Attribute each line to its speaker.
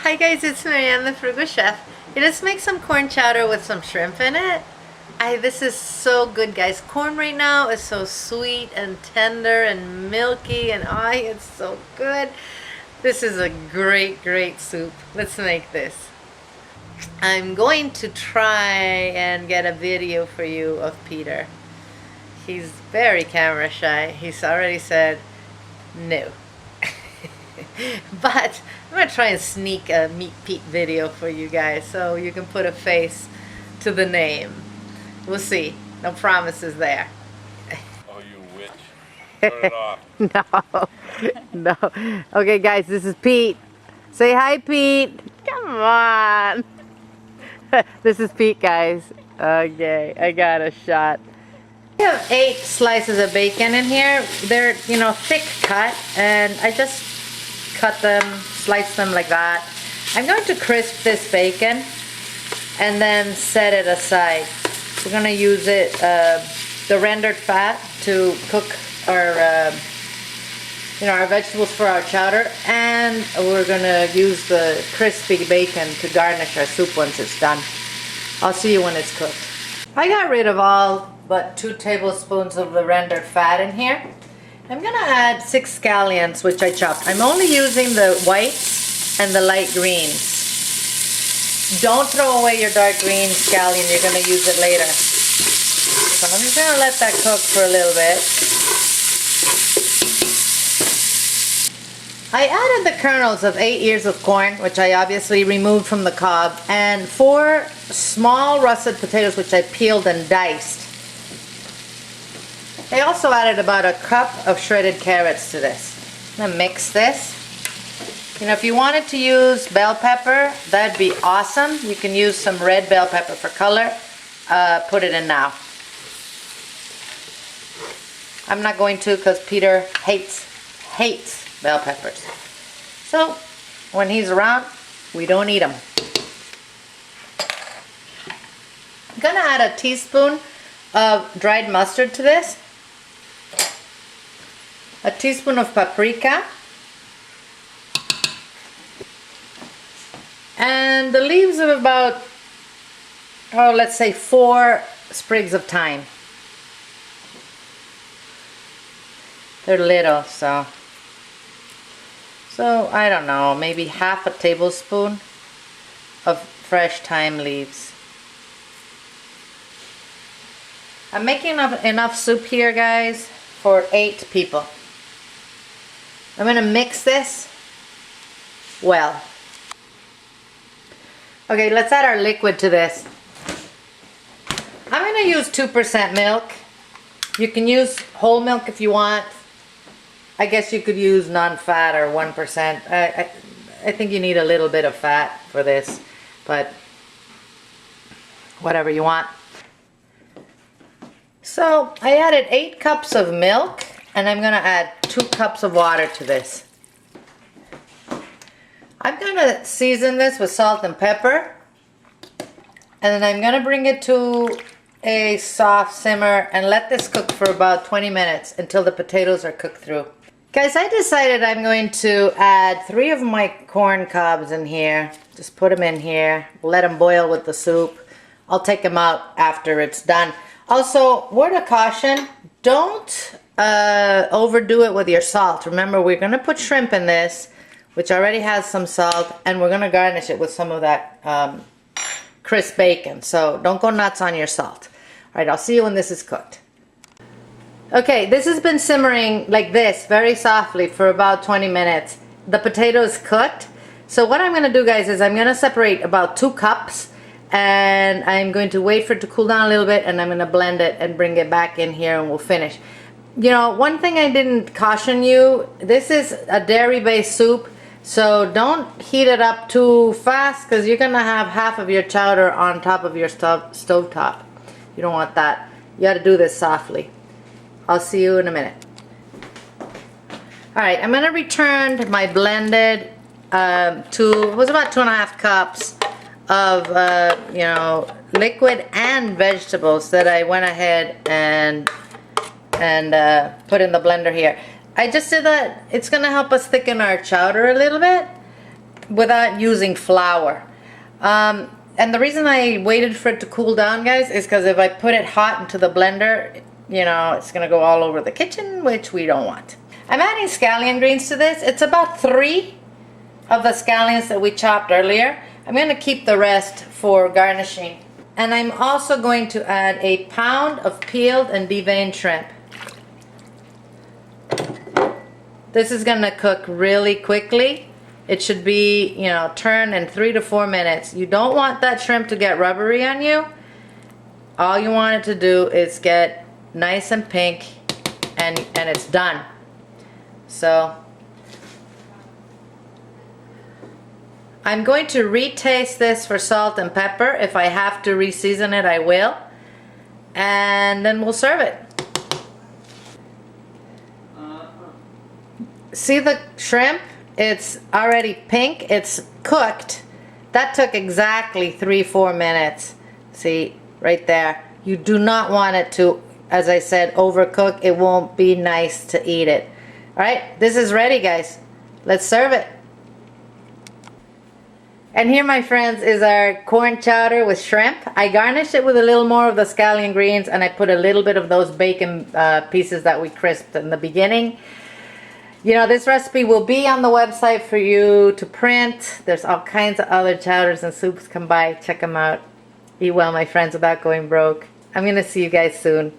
Speaker 1: Hi guys, it's Marianne the Frugal Chef. Let's make some corn chowder with some shrimp in it. This is so good, guys. Corn right now is so sweet and tender and milky, and it's so good. This is a great soup. Let's make this. I'm going to try and get a video for you of Peter. He's very camera shy. He's already said no. But I'm going to try and sneak a Meet Pete video for you guys so you can put a face to the name. We'll see. No promises there.
Speaker 2: Oh, you witch. Turn it off.
Speaker 1: No. Okay, guys, this is Pete. Say hi, Pete. Come on. This is Pete, guys. Okay, I got a shot. I have 8 slices of bacon in here. They're, thick cut, and I just cut them, slice them like that. I'm going to crisp this bacon and then set it aside. We're going to use it, the rendered fat, to cook our, our vegetables for our chowder, and we're going to use the crispy bacon to garnish our soup once it's done. I'll see you when it's cooked. I got rid of all but 2 tablespoons of the rendered fat in here. I'm going to add 6 scallions, which I chopped. I'm only using the whites and the light greens. Don't throw away your dark green scallion. You're going to use it later. So I'm just going to let that cook for a little bit. I added the kernels of 8 ears of corn, which I obviously removed from the cob, and 4 small russet potatoes, which I peeled and diced. I also added about a cup of shredded carrots to this. I'm going to mix this. If you wanted to use bell pepper, that'd be awesome. You can use some red bell pepper for color. Put it in now. I'm not going to because Peter hates bell peppers. So, when he's around, we don't eat them. I'm going to add a teaspoon of dried mustard to this. A teaspoon of paprika, and the leaves of about, let's say 4 sprigs of thyme. They're little, so I don't know, maybe half a tablespoon of fresh thyme leaves. I'm making enough soup here, guys, for 8 people. I'm going to mix this well. Okay, let's add our liquid to this. I'm going to use 2% milk. You can use whole milk if you want. I guess you could use non-fat or 1%. I think you need a little bit of fat for this, but whatever you want. So I added 8 cups of milk, and I'm going to add 2 cups of water to this. I'm going to season this with salt and pepper, and then I'm going to bring it to a soft simmer and let this cook for about 20 minutes until the potatoes are cooked through. Guys, I decided I'm going to add 3 of my corn cobs in here. Just put them in here, let them boil with the soup. I'll take them out after it's done. Also, word of caution, don't overdo it with your salt. Remember, we're going to put shrimp in this, which already has some salt, and we're going to garnish it with some of that crisp bacon. So don't go nuts on your salt. All right, I'll see you when this is cooked. Okay, this has been simmering like this, very softly, for about 20 minutes. The potato is cooked. So what I'm going to do, guys, is I'm going to separate about 2 cups, and I'm going to wait for it to cool down a little bit, and I'm going to blend it and bring it back in here, and we'll finish. One thing I didn't caution you, this is a dairy-based soup, so don't heat it up too fast, because you're going to have half of your chowder on top of your stove top. You don't want that. You got to do this softly. I'll see you in a minute. Alright, I'm going to return my blended it was about 2.5 cups of liquid and vegetables that I went ahead and put in the blender here. I just did that. It's going to help us thicken our chowder a little bit. without using flour. And the reason I waited for it to cool down, guys, is because if I put it hot into the blender, you know, it's going to go all over the kitchen, which we don't want. I'm adding scallion greens to this. It's about 3 of the scallions that we chopped earlier. I'm going to keep the rest for garnishing. And I'm also going to add a pound of peeled and deveined shrimp. This is going to cook really quickly. It should be, you know, turn in 3 to 4 minutes. You don't want that shrimp to get rubbery on you. All you want it to do is get nice and pink, and it's done. So I'm going to retaste this for salt and pepper. If I have to re-season it, I will. And then we'll serve it. See the shrimp? It's already pink. It's cooked. That took exactly 3-4 minutes. See, right there. You do not want it to, as I said, overcook. It won't be nice to eat it. All right, this is ready, guys. Let's serve it. And here, my friends, is our corn chowder with shrimp. I garnished it with a little more of the scallion greens, and I put a little bit of those bacon pieces that we crisped in the beginning. You know, this recipe will be on the website for you to print. There's all kinds of other chowders and soups. Come by, check them out. Eat well, my friends, without going broke. I'm going to see you guys soon.